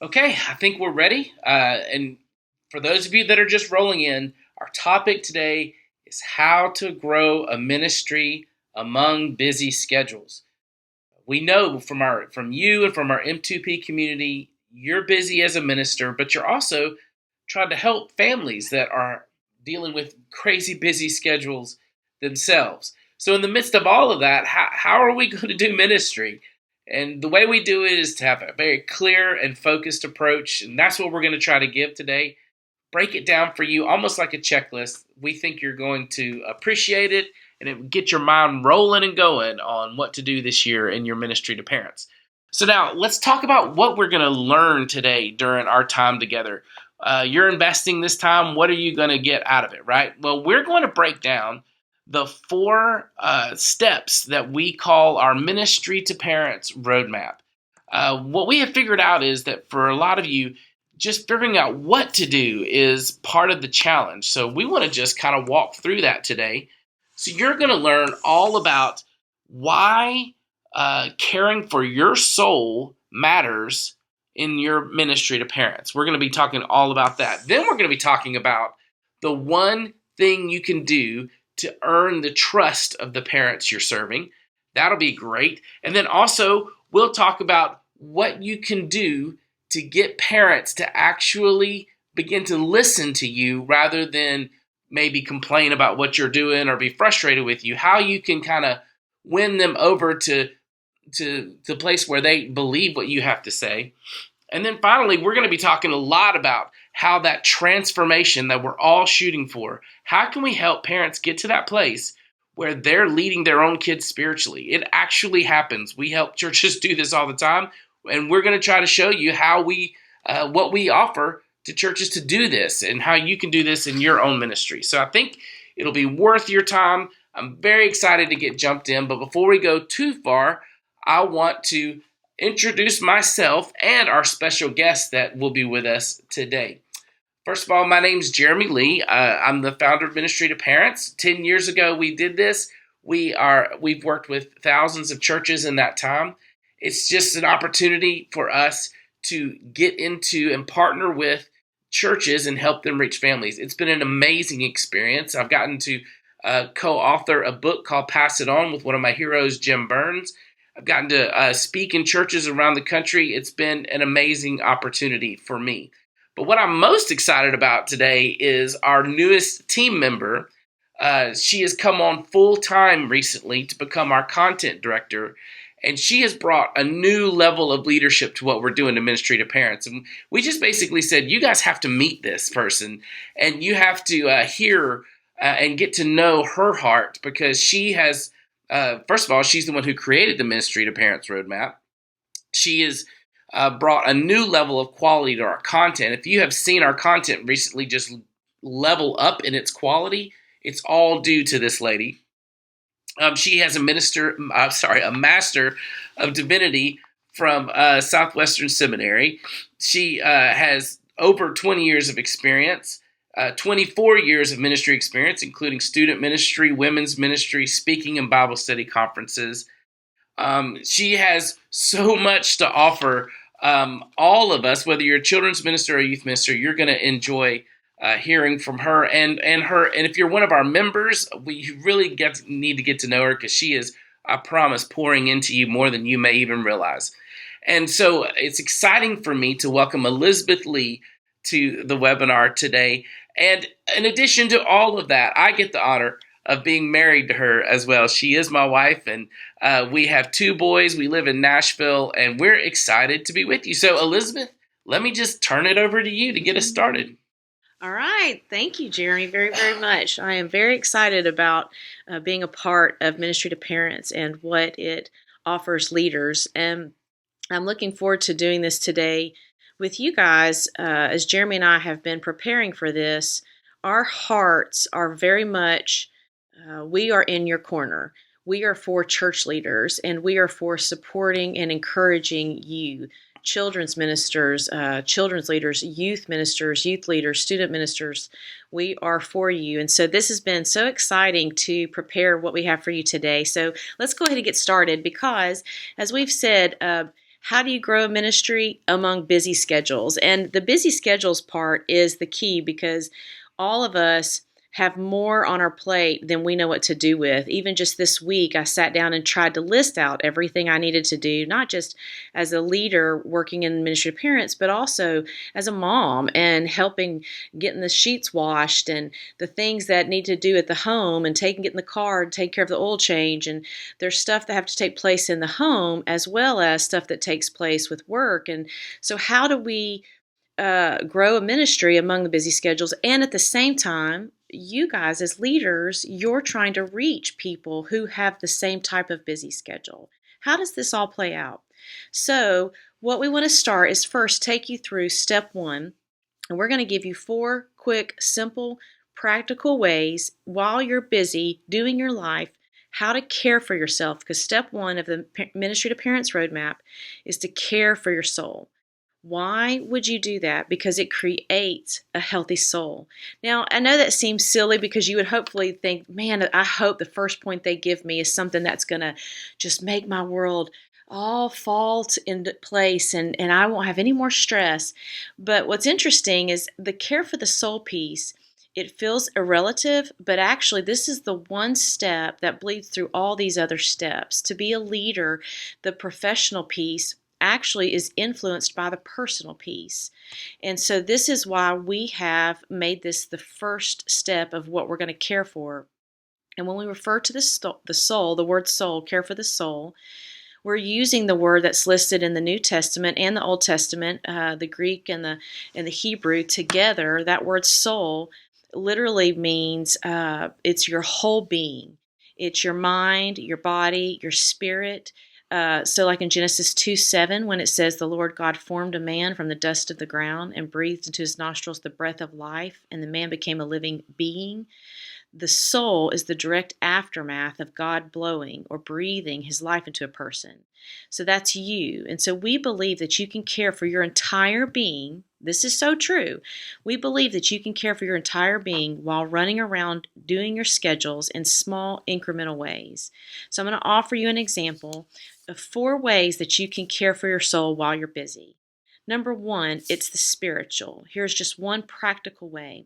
Okay, I think we're ready. And for those of you that are just rolling in, our topic today is how to grow a ministry among busy schedules. We know from you and from our M2P community, you're busy as a minister, but you're also trying to help families that are dealing with crazy busy schedules themselves. So in the midst of all of that, how are we going to do ministry? And the way we do it is to have a very clear and focused approach, and that's what we're going to try to give today. Break it down for you almost like a checklist. We think you're going to appreciate it, and it will get your mind rolling and going on what to do this year in your ministry to parents. So now let's talk about what we're going to learn today during our time together. You're investing this time. What are you going to get out of it, right? Well, we're going to break down the four steps that we call our ministry to parents roadmap. What we have figured out is that for a lot of you, just figuring out what to do is part of the challenge. So we want to just kind of walk through that today. So you're going to learn all about why caring for your soul matters in your ministry to parents. We're going to be talking all about that. Then we're going to be talking about the one thing you can do to earn the trust of the parents you're serving. That'll be great. And then also, we'll talk about what you can do to get parents to actually begin to listen to you rather than maybe complain about what you're doing or be frustrated with you. How you can kind of win them over to the place where they believe what you have to say. And then finally, we're going to be talking a lot about how that transformation that we're all shooting for, how can we help parents get to that place where they're leading their own kids spiritually? It actually happens. We help churches do this all the time, and we're going to try to show you how what we offer to churches to do this and how you can do this in your own ministry. So I think it'll be worth your time. I'm very excited to get jumped in, but before we go too far, I want to introduce myself and our special guest that will be with us today. First of all, my name's Jeremy Lee. I'm the founder of Ministry to Parents. 10 years ago, we did this. We've worked with thousands of churches in that time. It's just an opportunity for us to get into and partner with churches and help them reach families. It's been an amazing experience. I've gotten to co-author a book called Pass It On with one of my heroes, Jim Burns. I've gotten to speak in churches around the country. It's been an amazing opportunity for me. But what I'm most excited about today is our newest team member. She has come on full time recently to become our content director. And she has brought a new level of leadership to what we're doing in ministry to parents. And we just basically said, you guys have to meet this person and you have to hear and get to know her heart, because she has, first of all, she's the one who created the Ministry to Parents Roadmap. She has brought a new level of quality to our content. If you have seen our content recently just level up in its quality, it's all due to this lady. She has a master of divinity from Southwestern Seminary. She has over 20 years of experience, 24 years of ministry experience, including student ministry, women's ministry, speaking and Bible study conferences. She has so much to offer all of us, whether you're a children's minister or a youth minister. You're going to enjoy hearing from her and her. And if you're one of our members, we really need to get to know her, because she is, I promise, pouring into you more than you may even realize. And so it's exciting for me to welcome Elizabeth Lee to the webinar today. And in addition to all of that, I get the honor of being married to her as well. She is my wife, and we have two boys. We live in Nashville, and we're excited to be with you. So, Elizabeth, let me just turn it over to you to get us started. All right. Thank you, Jeremy, very, very much. I am very excited about being a part of Ministry to Parents and what it offers leaders. And I'm looking forward to doing this today with you guys. As Jeremy and I have been preparing for this, our hearts are very much, we are in your corner. We are for church leaders, and we are for supporting and encouraging you, children's ministers, children's leaders, youth ministers, youth leaders, student ministers. We are for you. And so this has been so exciting to prepare what we have for you today. So let's go ahead and get started, because as we've said, How do you grow a ministry among busy schedules? And the busy schedules part is the key because all of us have more on our plate than we know what to do with. Even just this week, I sat down and tried to list out everything I needed to do, not just as a leader working in ministry of parents, but also as a mom and helping getting the sheets washed and the things that need to do at the home and getting in the car and take care of the oil change. And there's stuff that have to take place in the home as well as stuff that takes place with work. And so how do we grow a ministry among the busy schedules? And at the same time, you guys as leaders, you're trying to reach people who have the same type of busy schedule. How does this all play out? So what we want to start is first take you through step one, and we're going to give you 4 quick, simple, practical ways while you're busy doing your life how to care for yourself, because step one of the Ministry to Parents Roadmap is to care for your soul. Why would you do that? Because it creates a healthy soul. Now, I know that seems silly because you would hopefully think, man, I hope the first point they give me is something that's going to just make my world all fall into place and I won't have any more stress. But what's interesting is the care for the soul piece. It feels irrelative, but actually, this is the one step that bleeds through all these other steps. To be a leader, the professional piece actually is influenced by the personal piece. And so this is why we have made this the first step of what we're going to care for. And when we refer to the soul, the word soul, care for the soul, we're using the word that's listed in the New Testament and the Old Testament, the Greek and the Hebrew together. That word soul literally means it's your whole being. It's your mind, your body, your spirit. So like in Genesis 2:7, when it says the Lord God formed a man from the dust of the ground and breathed into his nostrils the breath of life, and the man became a living being. The soul is the direct aftermath of God blowing or breathing his life into a person. So that's you. And so we believe that you can care for your entire being. This is so true. We believe that you can care for your entire being while running around doing your schedules in small incremental ways. So I'm going to offer you an example of 4 ways that you can care for your soul while you're busy. Number 1, it's the spiritual. Here's just one practical way.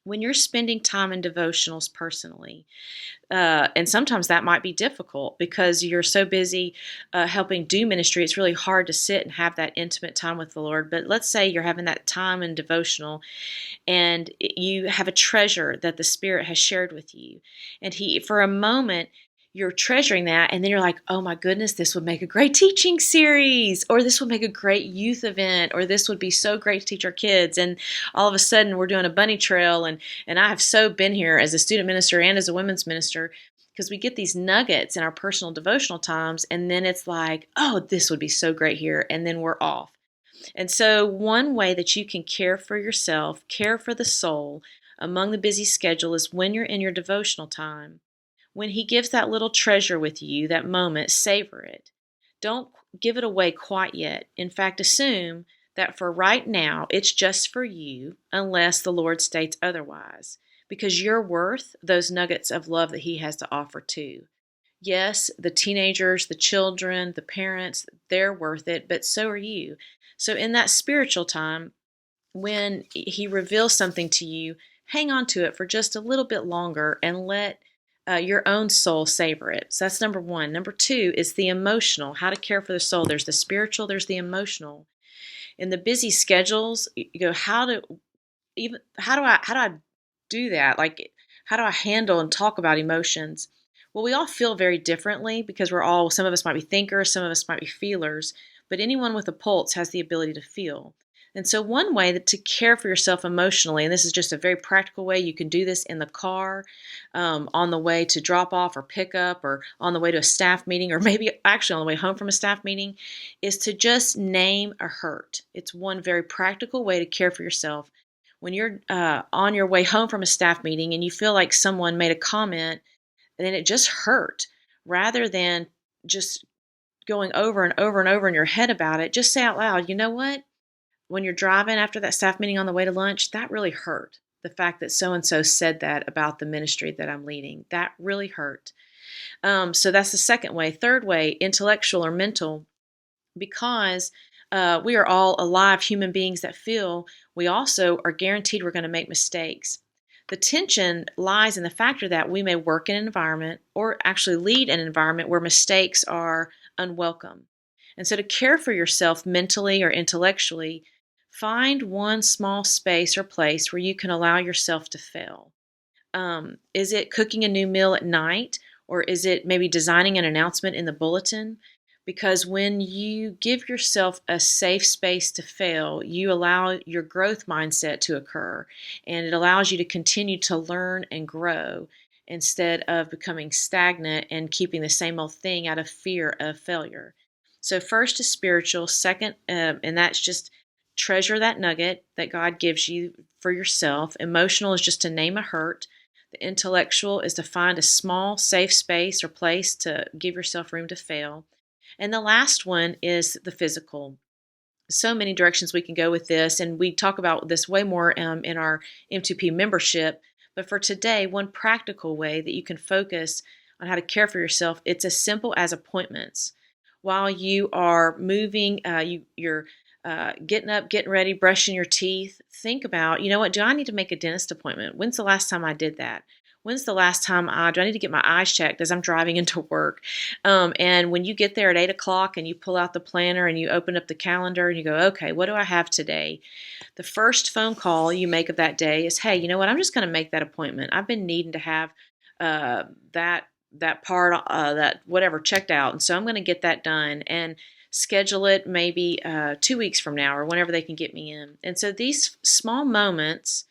When you're spending time in devotionals personally, and sometimes that might be difficult because you're so busy helping do ministry, it's really hard to sit and have that intimate time with the Lord. But let's say you're having that time in devotional and you have a treasure that the Spirit has shared with you. And for a moment, you're treasuring that, and then you're like, oh my goodness, this would make a great teaching series, or this would make a great youth event, or this would be so great to teach our kids. And all of a sudden, we're doing a bunny trail, and I have so been here as a student minister and as a women's minister, because we get these nuggets in our personal devotional times, and then it's like, oh, this would be so great here, and then we're off. And so one way that you can care for yourself, care for the soul among the busy schedule is when you're in your devotional time. When he gives that little treasure with you, that moment, savor it. Don't give it away quite yet. In fact, assume that for right now, it's just for you unless the Lord states otherwise, because you're worth those nuggets of love that he has to offer too. Yes, the teenagers, the children, the parents, they're worth it, but so are you. So in that spiritual time, when he reveals something to you, hang on to it for just a little bit longer and let your own soul savor it. So that's number 1. Number 2 is the emotional, how to care for the soul. There's the spiritual, there's the emotional. In the busy schedules, you go, how do I do that? Like, how do I handle and talk about emotions? Well, we all feel very differently because some of us might be thinkers, some of us might be feelers, but anyone with a pulse has the ability to feel. And so one way to care for yourself emotionally, and this is just a very practical way, you can do this in the car, on the way to drop off or pick up, or on the way to a staff meeting, or maybe actually on the way home from a staff meeting, is to just name a hurt. It's one very practical way to care for yourself. When you're on your way home from a staff meeting and you feel like someone made a comment and then it just hurt, rather than just going over and over and over in your head about it, just say out loud, you know what? When you're driving after that staff meeting on the way to lunch, that really hurt. The fact that so-and-so said that about the ministry that I'm leading, that really hurt. So that's the second way. Third way, intellectual or mental. because we are all alive human beings that feel, we also are guaranteed we're going to make mistakes. The tension lies in the factor that we may work in an environment or actually lead an environment where mistakes are unwelcome. And so, to care for yourself mentally or intellectually, find one small space or place where you can allow yourself to fail. Is it cooking a new meal at night, or is it maybe designing an announcement in the bulletin? Because when you give yourself a safe space to fail, you allow your growth mindset to occur, and it allows you to continue to learn and grow instead of becoming stagnant and keeping the same old thing out of fear of failure. So, first is spiritual, second, and that's just treasure that nugget that God gives you for yourself. Emotional is just to name a hurt. The intellectual is to find a small, safe space or place to give yourself room to fail. And the last one is the physical. So many directions we can go with this, and we talk about this way more in our M2P membership. But for today, one practical way that you can focus on how to care for yourself, it's as simple as appointments. While you are moving, you're getting up, getting ready, brushing your teeth, think about, you know what, do I need to make a dentist appointment? When's the last time I did that? When's the last time do I need to get my eyes checked as I'm driving into work? And when you get there at 8 o'clock and you pull out the planner and you open up the calendar and you go, okay, what do I have today? The first phone call you make of that day is, hey, you know what? I'm just going to make that appointment. I've been needing to have that part, that whatever checked out. And so I'm going to get that done and schedule it maybe 2 weeks from now or whenever they can get me in. And so these small moments,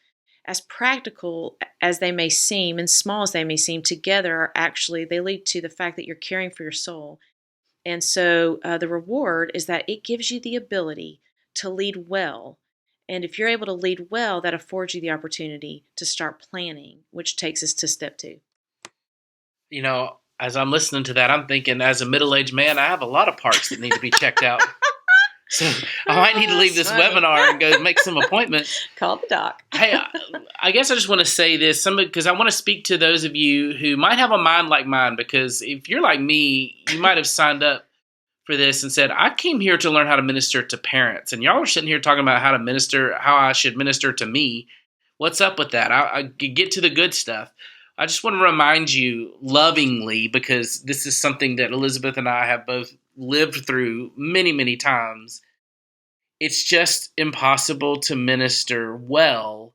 as practical as they may seem and small as they may seem, together are actually, they lead to the fact that you're caring for your soul. And so the reward is that it gives you the ability to lead well. And if you're able to lead well, that affords you the opportunity to start planning, which takes us to step 2. As I'm listening to that, I'm thinking, as a middle-aged man, I have a lot of parts that need to be checked out. So I might need to leave this webinar and go make some appointments. Call the doc. Hey, I guess I just want to say this, because I want to speak to those of you who might have a mind like mine, because if you're like me, you might have signed up for this and said, I came here to learn how to minister to parents. And y'all are sitting here talking about how I should minister to me. What's up with that? I get to the good stuff. I just want to remind you lovingly, because this is something that Elizabeth and I have both lived through many, many times. It's just impossible to minister well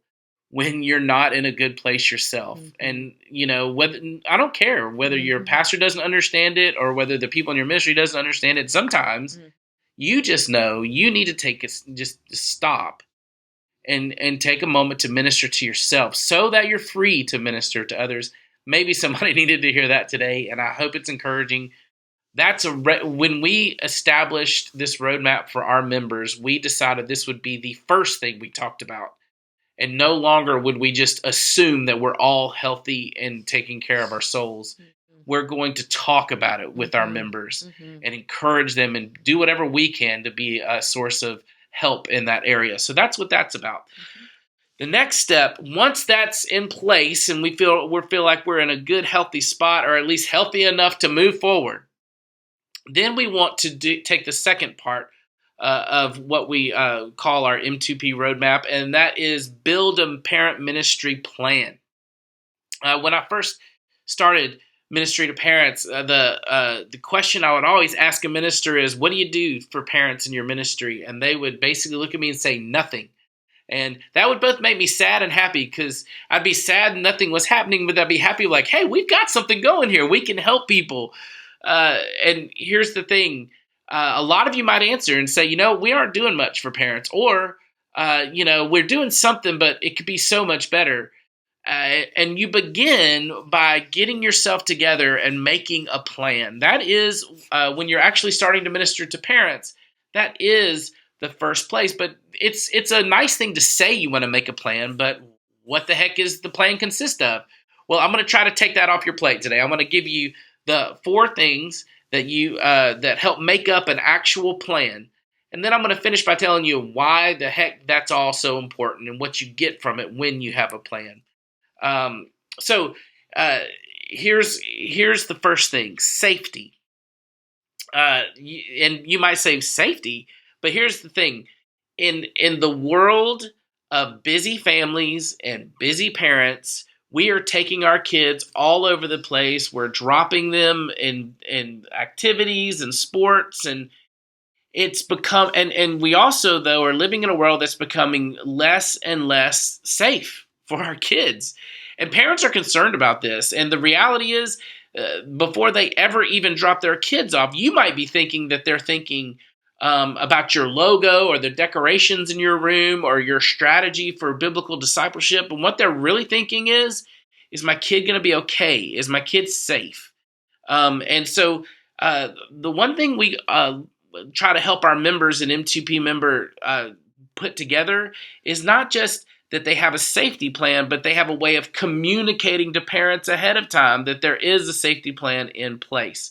when you're not in a good place yourself. Mm-hmm. And, whether I don't care whether your pastor doesn't understand it or whether the people in your ministry doesn't understand it. Sometimes you just know you need to just stop and take a moment to minister to yourself so that you're free to minister to others. Maybe somebody needed to hear that today, and I hope it's encouraging. When we established this roadmap for our members, we decided this would be the first thing we talked about. And no longer would we just assume that we're all healthy and taking care of our souls. Mm-hmm. We're going to talk about it with our members and encourage them and do whatever we can to be a source of help in that area. So that's what that's about. The next step, once that's in place and we feel like we're in a good, healthy spot, or at least healthy enough to move forward, then we want to take the second part of what we call our M2P roadmap, and that is build a parent ministry plan. When I first started ministry to parents, the question I would always ask a minister is, what do you do for parents in your ministry? And they would basically look at me and say, nothing. And that would both make me sad and happy, because I'd be sad nothing was happening, but I'd be happy like, hey, we've got something going here. We can help people. And here's the thing. A lot of you might answer and say, we aren't doing much for parents, or, we're doing something, but it could be so much better. And you begin by getting yourself together and making a plan. That is, when you're actually starting to minister to parents, that is the first place. But it's a nice thing to say you want to make a plan, but what the heck is the plan consist of? Well, I'm going to try to take that off your plate today. I'm going to give you the 4 things that that help make up an actual plan. And then I'm going to finish by telling you why the heck that's all so important and what you get from it when you have a plan. So here's the first thing: safety. and you might say safety, but here's the thing: in the world of busy families and busy parents, we are taking our kids all over the place. We're dropping them in activities and sports, and it's become and we also though are living in a world that's becoming less and less safe for our kids, and parents are concerned about this. And the reality is, before they ever even drop their kids off, you might be thinking that they're thinking about your logo or the decorations in your room or your strategy for biblical discipleship, and what they're really thinking is my kid going to be okay? Is my kid safe? And so the one thing we try to help our members and M2P member put together is not just that they have a safety plan, but they have a way of communicating to parents ahead of time that there is a safety plan in place.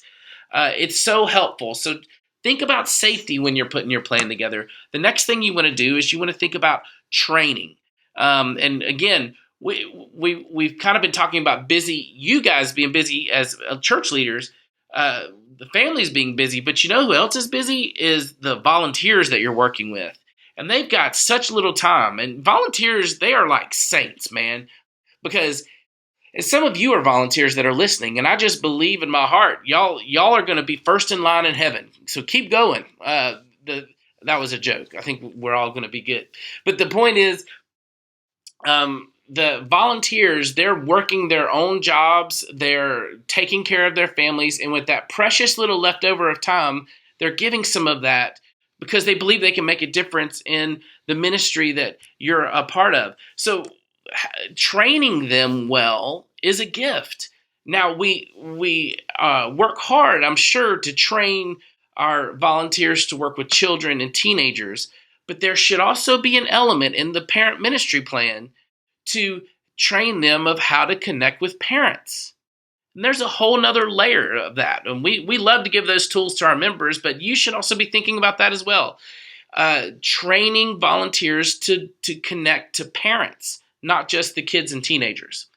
It's so helpful. So think about safety when you're putting your plan together. The next thing you want to do is you want to think about training. And again, we've kind of been talking about busy, you guys being busy as church leaders, the families being busy, but you know who else is busy is the volunteers that you're working with. And they've got such little time. And volunteers, they are like saints, man, because and some of you are volunteers that are listening, and I just believe in my heart, y'all are going to be first in line in heaven. So keep going. That was a joke. I think we're all going to be good. But the point is, the volunteers, they're working their own jobs, they're taking care of their families, and with that precious little leftover of time, they're giving some of that because they believe they can make a difference in the ministry that you're a part of. So training them well is a gift. Now we work hard, I'm sure, to train our volunteers to work with children and teenagers, but there should also be an element in the parent ministry plan to train them of how to connect with parents. And there's a whole nother layer of that. And we love to give those tools to our members, but you should also be thinking about that as well. Training volunteers to connect to parents, not just the kids and teenagers.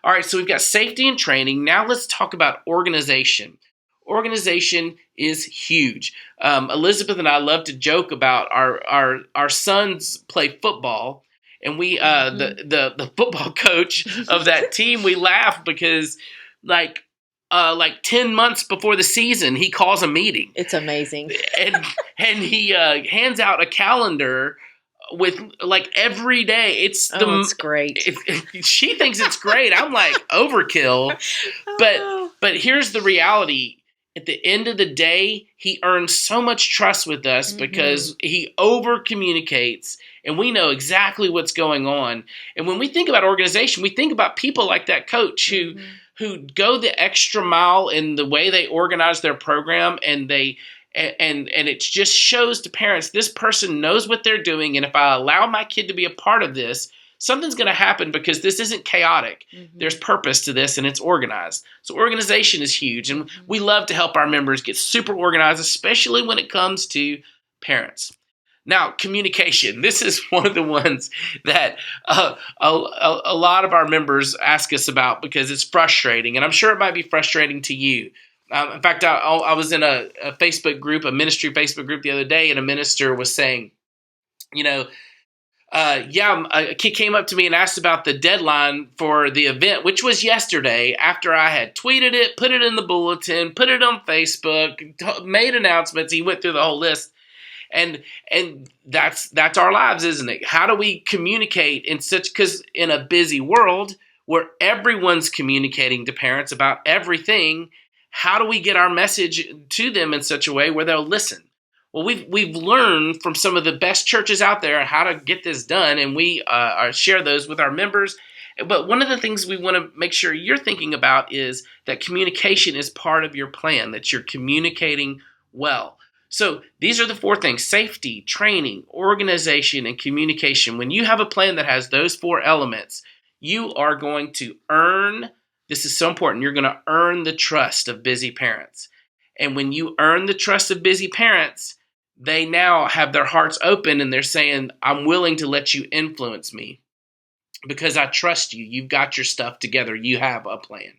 All right, so we've got safety and training. Now let's talk about organization. Organization is huge. Elizabeth and I love to joke about our sons play football, and we the football coach of that team, we laugh because like 10 months before the season, he calls a meeting. It's amazing. and he hands out a calendar with like every day. It's great. She thinks it's great. I'm like, overkill. But here's the reality. At the end of the day, he earns so much trust with us because he over communicates and we know exactly what's going on. And when we think about organization, we think about people like that coach who go the extra mile in the way they organize their program, and it just shows to parents, this person knows what they're doing, and if I allow my kid to be a part of this, something's going to happen because this isn't chaotic. There's purpose to this, and it's organized. So organization is huge, and we love to help our members get super organized, especially when it comes to parents. Now, communication. This is one of the ones that a lot of our members ask us about because it's frustrating, and I'm sure it might be frustrating to you. In fact, I was in a Facebook group, a ministry Facebook group the other day, and a minister was saying, a kid came up to me and asked about the deadline for the event, which was yesterday, after I had tweeted it, put it in the bulletin, put it on Facebook, made announcements. He went through the whole list. And that's our lives, isn't it? How do we communicate because in a busy world where everyone's communicating to parents about everything, how do we get our message to them in such a way where they'll listen? Well, we've learned from some of the best churches out there how to get this done, and we share those with our members. But one of the things we want to make sure you're thinking about is that communication is part of your plan, that you're communicating well. So these are the 4 things: safety, training, organization, and communication. When you have a plan that has those 4 elements, you are going to earn, this is so important, you're going to earn the trust of busy parents. And when you earn the trust of busy parents, they now have their hearts open and they're saying, I'm willing to let you influence me because I trust you. You've got your stuff together. You have a plan.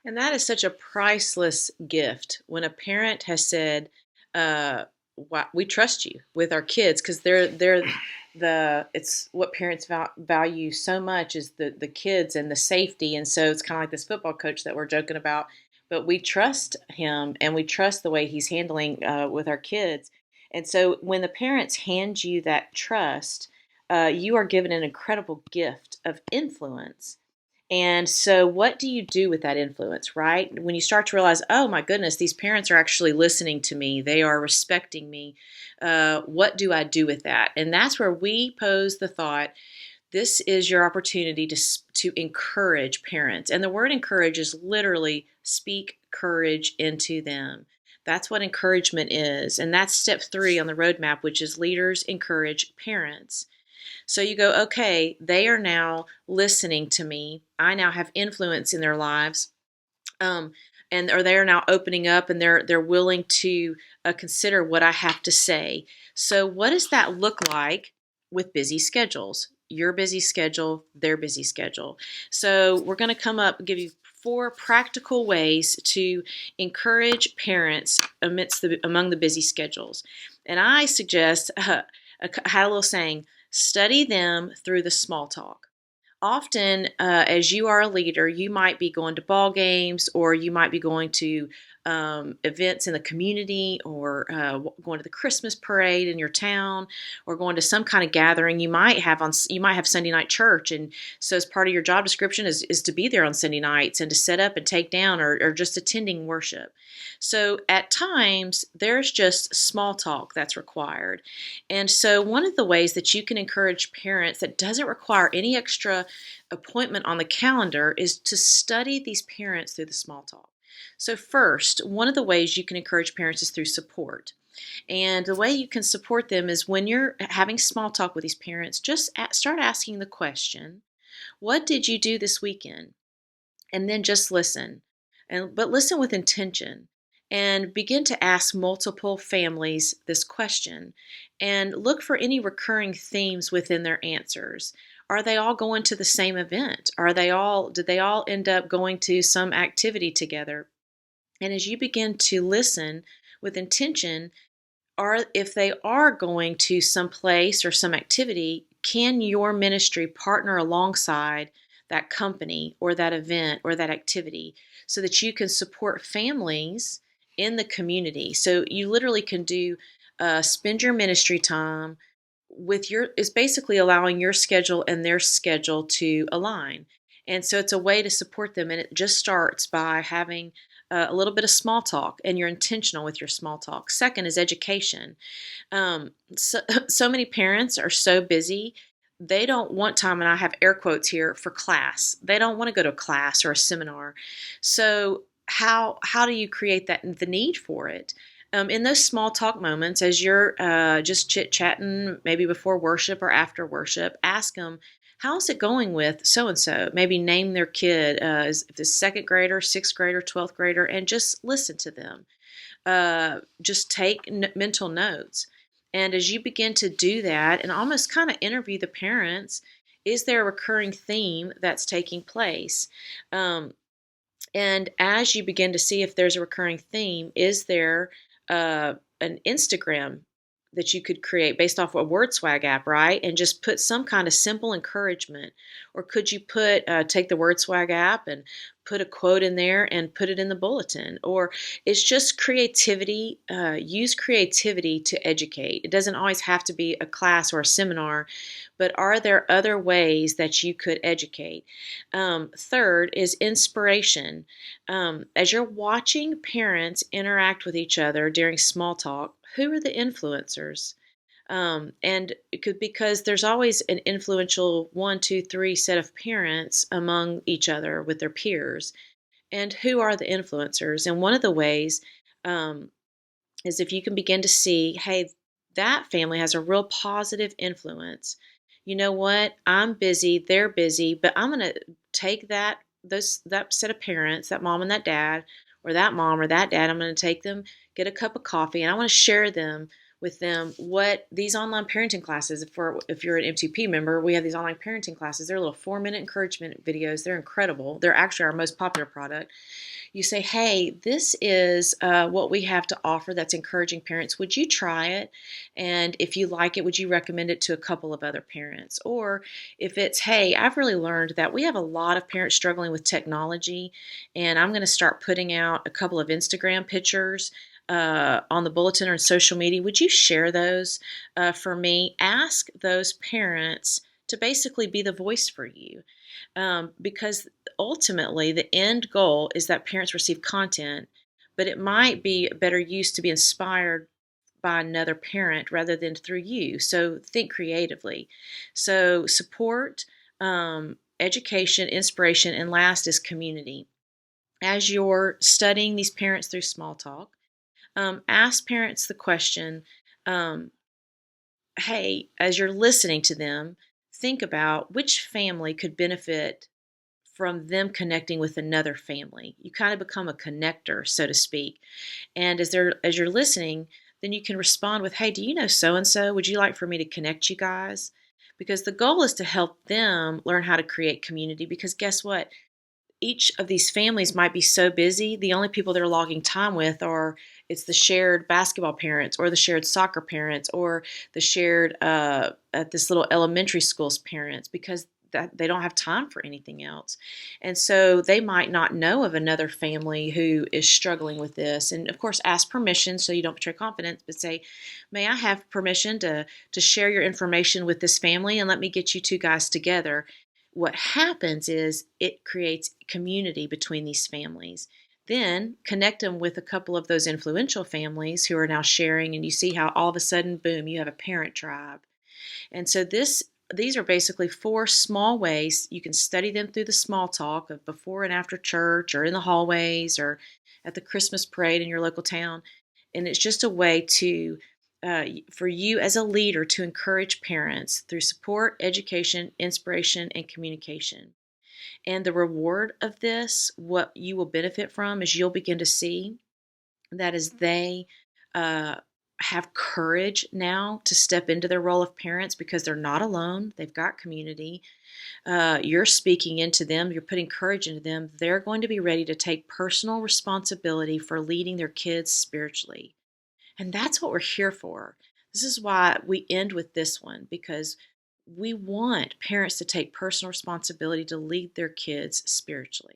And that is such a priceless gift when a parent has said, "We trust you with our kids," because they're the it's what parents value so much is the kids and the safety, and so it's kind of like this football coach that we're joking about. But we trust him, and we trust the way he's handling with our kids. And so when the parents hand you that trust, you are given an incredible gift of influence. And so, what do you do with that influence, right? When you start to realize, oh my goodness, these parents are actually listening to me, they are respecting me. What do I do with that? And that's where we pose the thought, this is your opportunity to encourage parents. And the word encourage is literally speak courage into them. That's what encouragement is. And that's step 3 on the roadmap, which is leaders encourage parents. So you go, okay, they are now listening to me. I now have influence in their lives. Um, and or they are now opening up, and they're willing to consider what I have to say. So what does that look like with busy schedules? Your busy schedule, their busy schedule. So we're going to give you 4 practical ways to encourage parents among the busy schedules. And I suggest, I had a little saying, study them through the small talk. Often, as you are a leader, you might be going to ball games, or you might be going to events in the community, or going to the Christmas parade in your town, or going to some kind of gathering you might have Sunday night church. And so as part of your job description is to be there on Sunday nights and to set up and take down, or just attending worship. So at times there's just small talk that's required. And so one of the ways that you can encourage parents that doesn't require any extra appointment on the calendar is to study these parents through the small talk. So first, one of the ways you can encourage parents is through support. And the way you can support them is when you're having small talk with these parents, just start asking the question, what did you do this weekend? And then just listen. But listen with intention, and begin to ask multiple families this question, and look for any recurring themes within their answers. Are they all going to the same event? Did they all end up going to some activity together? And as you begin to listen with intention, if they are going to some place or some activity, can your ministry partner alongside that company or that event or that activity so that you can support families in the community? So you literally can do spend your ministry time it's basically allowing your schedule and their schedule to align. And so it's a way to support them. And it just starts by having a little bit of small talk, and you're intentional with your small talk. Second is education. So many parents are so busy, they don't want time, and I have air quotes here, for class. They don't want to go to a class or a seminar. So how do you create the need for it? In those small talk moments, as you're just chit chatting, maybe before worship or after worship, ask them, how's it going with so and so? Maybe name their kid, if it's second grader, sixth grader, 12th grader, and just listen to them. Just take mental notes. And as you begin to do that and almost kind of interview the parents, is there a recurring theme that's taking place? And as you begin to see if there's a recurring theme, is there an Instagram that you could create based off a word swag app, right? And just put some kind of simple encouragement. Or could you take the word swag app and put a quote in there and put it in the bulletin? Or it's just creativity. Use creativity to educate. It doesn't always have to be a class or a seminar, but are there other ways that you could educate? Third is inspiration. As you're watching parents interact with each other during small talk, who are the influencers? And it could, because there's always an influential 1, 2, 3 set of parents among each other with their peers. And who are the influencers? And one of the ways is if you can begin to see, hey, that family has a real positive influence. You know what? I'm busy, they're busy, but I'm going to take that set of parents, that mom and that dad, or that mom or that dad, I'm going to take them, get a cup of coffee, and I want to share them with them what these online parenting classes, if you're an M2P member, we have these online parenting classes. They're little 4-minute encouragement videos. They're incredible. They're actually our most popular product. You say, hey, this is what we have to offer that's encouraging parents. Would you try it? And if you like it, would you recommend it to a couple of other parents? Or if it's, hey, I've really learned that we have a lot of parents struggling with technology, and I'm going to start putting out a couple of Instagram pictures on the bulletin or social media. Would you share those for me? Ask those parents to basically be the voice for you, because ultimately the end goal is that parents receive content, but it might be better use to be inspired by another parent rather than through you. So think creatively. So support, education, inspiration, and last is community. As you're studying these parents through small talk, ask parents the question, um, hey, as you're listening to them, think about which family could benefit from them connecting with another family. You kind of become a connector, so to speak. And as you're listening, then you can respond with, "Hey, do you know so and so? Would you like for me to connect you guys?" Because the goal is to help them learn how to create community. Because guess what? Each of these families might be so busy, the only people they're logging time with are it's the shared basketball parents or the shared soccer parents or the shared at this little elementary school's parents, because that they don't have time for anything else. And so they might not know of another family who is struggling with this. And of course, ask permission so you don't betray confidence, but say, may I have permission to share your information with this family, and let me get you two guys together. What happens is it creates community between these families. Then connect them with a couple of those influential families who are now sharing, and you see how all of a sudden, boom, you have a parent tribe. And so these are basically 4 small ways you can study them through the small talk of before and after church or in the hallways or at the Christmas parade in your local town. And it's just a way to for you as a leader to encourage parents through support, education, inspiration, and communication. And the reward of this, what you will benefit from, is you'll begin to see that as they uh, have courage now to step into their role of parents because they're not alone, they've got community. You're speaking into them, you're putting courage into them. They're going to be ready to take personal responsibility for leading their kids spiritually. And that's what we're here for. This is why we end with this one, because we want parents to take personal responsibility to lead their kids spiritually.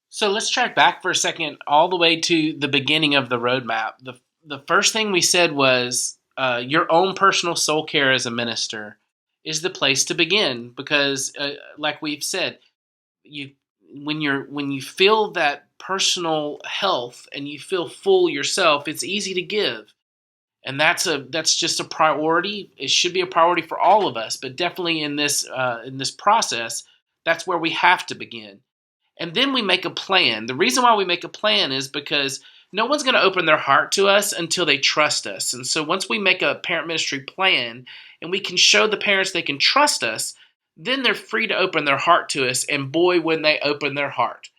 So let's track back for a second, all the way to the beginning of the roadmap. The first thing we said was your own personal soul care as a minister is the place to begin, because, like we've said, you when you feel that personal health and you feel full yourself, it's easy to give, and that's just a priority. It should be a priority for all of us, but definitely in this process, that's where we have to begin. And then we make a plan. The reason why we make a plan is because no one's going to open their heart to us until they trust us. And so once we make a parent ministry plan and we can show the parents they can trust us, then they're free to open their heart to us. And boy, when they open their heart,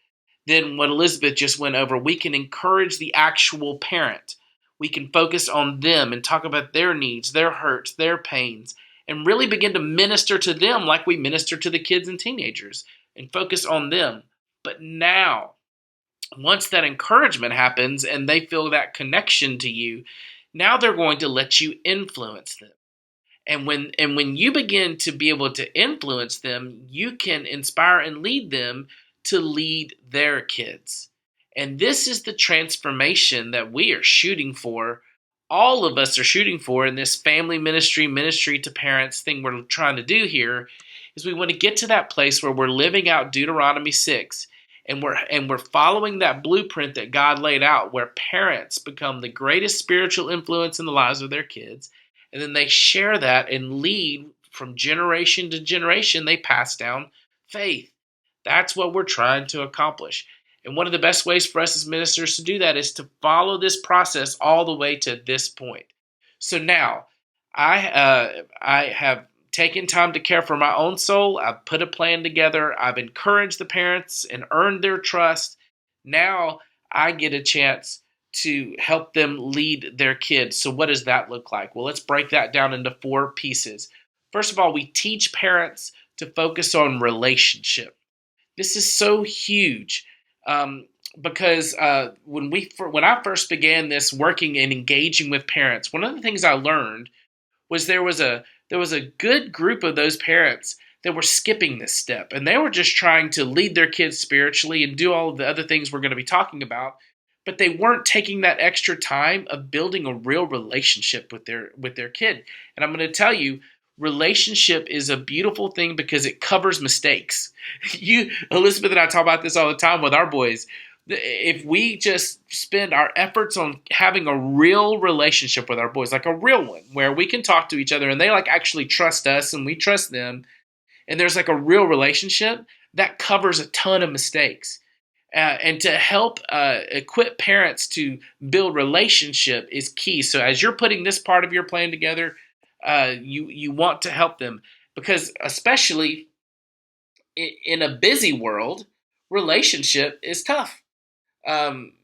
then what Elizabeth just went over, we can encourage the actual parent. We can focus on them and talk about their needs, their hurts, their pains, and really begin to minister to them like we minister to the kids and teenagers and focus on them. But now, once that encouragement happens and they feel that connection to you, now they're going to let you influence them. And when you begin to be able to influence them, you can inspire and lead them to lead their kids. And this is the transformation that we are shooting for. All of us are shooting for in this family ministry to parents thing we're trying to do here, is we want to get to that place where we're living out Deuteronomy 6, and we're following that blueprint that God laid out, where parents become the greatest spiritual influence in the lives of their kids, and then they share that and lead from generation to generation. They pass down faith. That's what we're trying to accomplish. And one of the best ways for us as ministers to do that is to follow this process all the way to this point. So now, I have taken time to care for my own soul. I've put a plan together. I've encouraged the parents and earned their trust. Now I get a chance to help them lead their kids. So what does that look like? Well, let's break that down into 4 pieces. First of all, we teach parents to focus on relationship. This is so huge, because when I first began this working and engaging with parents, one of the things I learned was there was a good group of those parents that were skipping this step, and they were just trying to lead their kids spiritually and do all of the other things we're going to be talking about, but they weren't taking that extra time of building a real relationship with their kid. And I'm going to tell you, relationship is a beautiful thing because it covers mistakes. Elizabeth and I talk about this all the time with our boys. If we just spend our efforts on having a real relationship with our boys, like a real one, where we can talk to each other and they like actually trust us and we trust them, and there's like a real relationship, that covers a ton of mistakes. And to help equip parents to build relationship is key. So as you're putting this part of your plan together, you want to help them, because especially in a busy world, relationship is tough.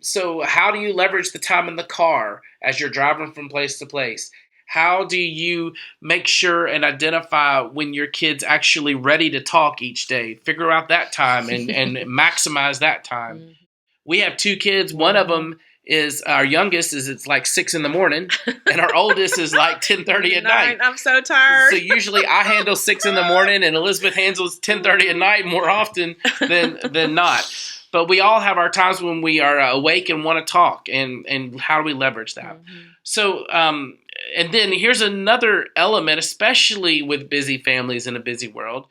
So how do you leverage the time in the car as you're driving from place to place? How do you make sure and identify when your kid's actually ready to talk each day? Figure out that time and maximize that time. Mhm. We have 2 kids. One of them is our youngest is it's like 6 in the morning, and our oldest is like 10:30 at night. I'm so tired. So usually I handle 6 in the morning, and Elizabeth handles 10:30 at night more often than not. But we all have our times when we are awake and want to talk, and how do we leverage that? Mm-hmm. So, and then here's another element, especially with busy families in a busy world.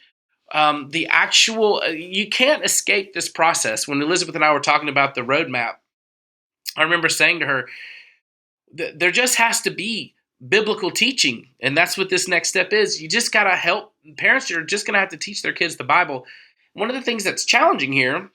The actual, you can't escape this process. When Elizabeth and I were talking about the roadmap, I remember saying to her, there just has to be biblical teaching. And that's what this next step is. You just got to help parents. You're just going to have to teach their kids the Bible. One of the things that's challenging here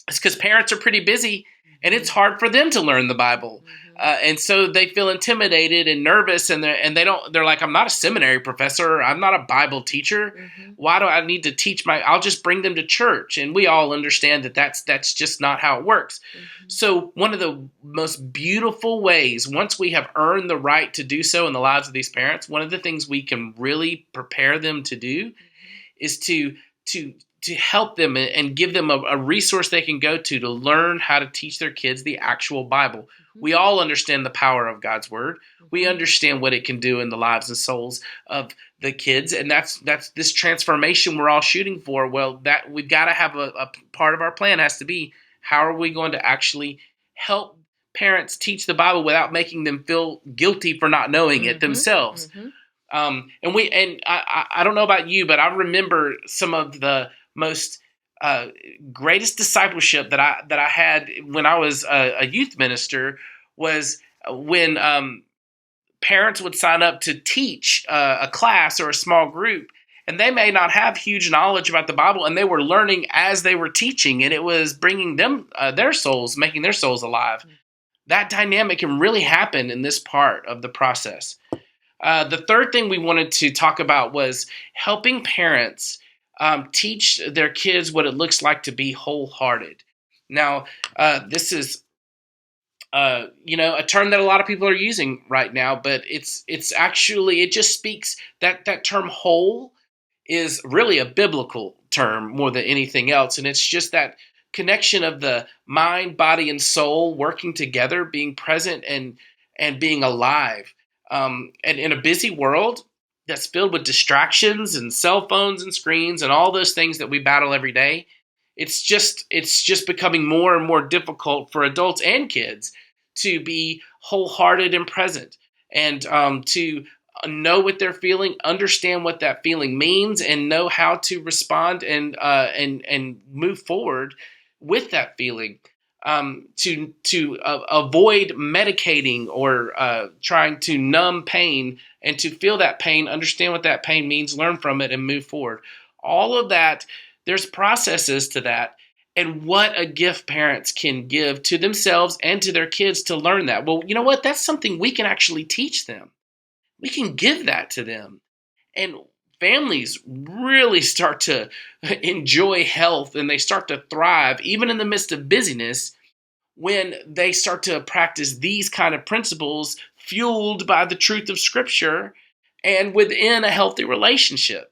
is because parents are pretty busy and it's hard for them to learn the Bible. And so they feel intimidated and nervous, and they're like, I'm not a seminary professor. I'm not a Bible teacher. Mm-hmm. Why do I need to teach I'll just bring them to church. And we all understand that that's just not how it works. Mm-hmm. So one of the most beautiful ways, once we have earned the right to do so in the lives of these parents, one of the things we can really prepare them to do is to help them and give them a resource they can go to learn how to teach their kids the actual Bible. Mm-hmm. We all understand the power of God's Word. Mm-hmm. We understand what it can do in the lives and souls of the kids, and that's this transformation we're all shooting for. Well, that we've got to have a part of our plan has to be, how are we going to actually help parents teach the Bible without making them feel guilty for not knowing it themselves? Mm-hmm. And I don't know about you, but I remember some of the most greatest discipleship that I had when I was a youth minister was when parents would sign up to teach a class or a small group, and they may not have huge knowledge about the Bible, and they were learning as they were teaching, and it was bringing them their souls, making their souls alive. That dynamic can really happen in this part of the process. The third thing we wanted to talk about was helping parents teach their kids what it looks like to be wholehearted. Now, this is, a term that a lot of people are using right now, but it's actually, it just speaks that term whole is really a biblical term more than anything else. And it's just that connection of the mind, body, and soul working together, being present and being alive. And in a busy world that's filled with distractions and cell phones and screens and all those things that we battle every day, it's just becoming more and more difficult for adults and kids to be wholehearted and present, and to know what they're feeling, understand what that feeling means, and know how to respond and move forward with that feeling. To avoid medicating or trying to numb pain, and to feel that pain, understand what that pain means, learn from it, and move forward. All of that, there's processes to that. And what a gift parents can give to themselves and to their kids to learn that. Well, you know what? That's something we can actually teach them. We can give that to them. And families really start to enjoy health, and they start to thrive, even in the midst of busyness, when they start to practice these kind of principles fueled by the truth of Scripture and within a healthy relationship.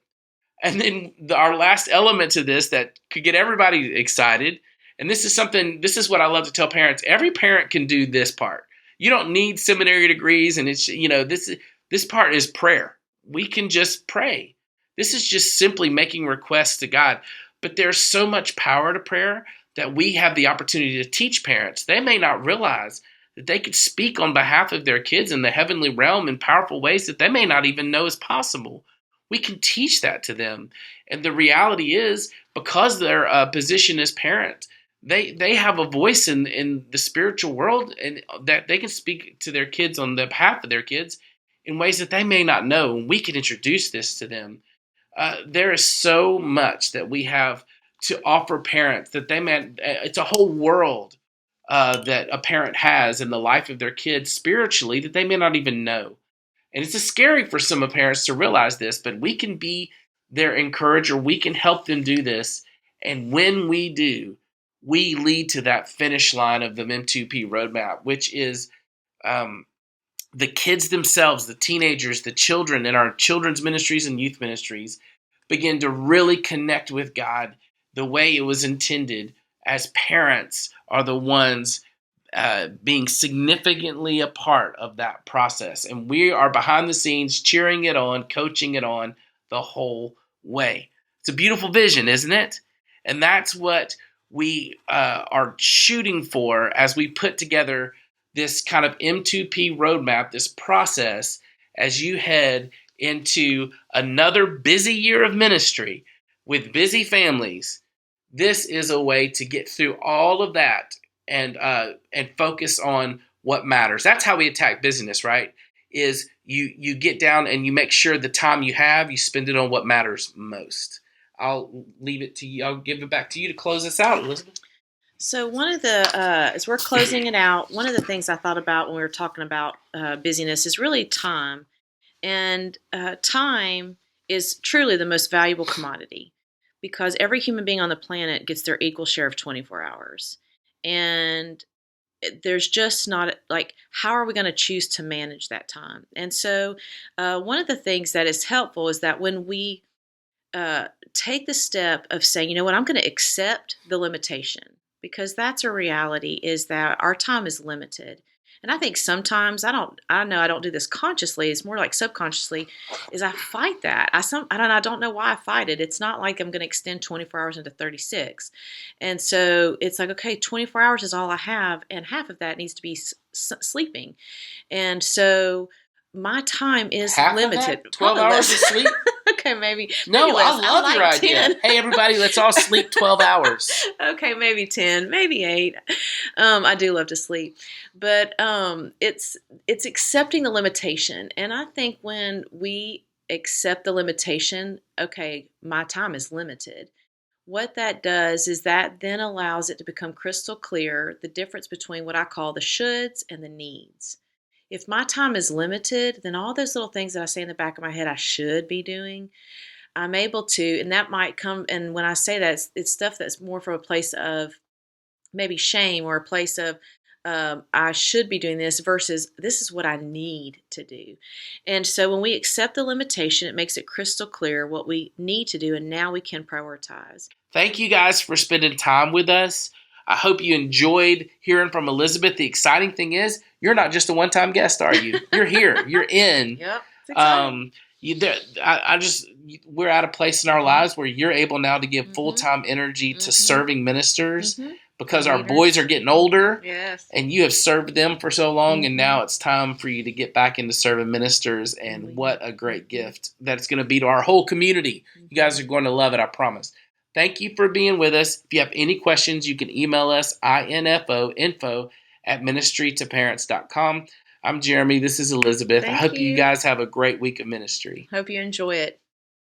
And then our last element to this that could get everybody excited, and this is what I love to tell parents. Every parent can do this part. You don't need seminary degrees, and this part is prayer. We can just pray. This is just simply making requests to God. But there's so much power to prayer that we have the opportunity to teach parents. They may not realize that they could speak on behalf of their kids in the heavenly realm in powerful ways that they may not even know is possible. We can teach that to them. And the reality is, because their position as parents, they have a voice in the spiritual world, and that they can speak to their kids on the behalf of their kids in ways that they may not know. And we can introduce this to them. There is so much that we have to offer parents that it's a whole world that a parent has in the life of their kids spiritually that they may not even know. And it's scary for some parents to realize this, but we can be their encourager. We can help them do this. And when we do, we lead to that finish line of the M2P roadmap, which is the kids themselves, the teenagers, the children in our children's ministries and youth ministries begin to really connect with God the way it was intended, as parents are the ones being significantly a part of that process. And we are behind the scenes cheering it on, coaching it on the whole way. It's a beautiful vision, isn't it? And that's what we are shooting for as we put together this kind of M2P roadmap, this process, as you head into another busy year of ministry with busy families. This is a way to get through all of that and focus on what matters. That's how we attack busyness, right? Is you get down and you make sure the time you have, you spend it on what matters most. I'll leave it to you. I'll give it back to you to close this out, Elizabeth. So one of the, as we're closing it out, one of the things I thought about when we were talking about busyness is really time. And time is truly the most valuable commodity, because every human being on the planet gets their equal share of 24 hours. And there's just not, like, how are we going to choose to manage that time? And so one of the things that is helpful is that when we take the step of saying, you know what, I'm going to accept the limitation, because that's a reality, is that our time is limited. And I think sometimes I know I don't do this consciously. It's more like subconsciously, is I fight that. I don't know why I fight it. It's not like I'm going to extend 24 hours into 36. And so it's like, okay, 24 hours is all I have, and half of that needs to be sleeping. And so my time is half limited. Of that? 12 hours of sleep? Okay, maybe. No, maybe I love your idea. 10. Hey, everybody, let's all sleep 12 hours. Okay, maybe 10, maybe 8. I do love to sleep. But it's accepting the limitation. And I think when we accept the limitation, okay, my time is limited, what that does is that then allows it to become crystal clear, the difference between what I call the shoulds and the needs. If my time is limited, then all those little things that I say in the back of my head I should be doing, I'm able to, and that might come, and when I say that, it's stuff that's more from a place of maybe shame, or a place of I should be doing this versus this is what I need to do. And so when we accept the limitation, it makes it crystal clear what we need to do, and now we can prioritize. Thank you guys for spending time with us. I hope you enjoyed hearing from Elizabeth. The exciting thing is, you're not just a one-time guest, are you? You're here. You're in. Yep. It's exciting. We're at a place in our lives where you're able now to give full-time energy to serving ministers, because our boys are getting older. Yes. And you have served them for so long, and now it's time for you to get back into serving ministers. And what a great gift that it's going to be to our whole community. You guys are going to love it, I promise. Thank you for being with us. If you have any questions, you can email us, info@ministrytoparents.com. I'm Jeremy. This is Elizabeth. I hope you guys have a great week of ministry. Hope you enjoy it.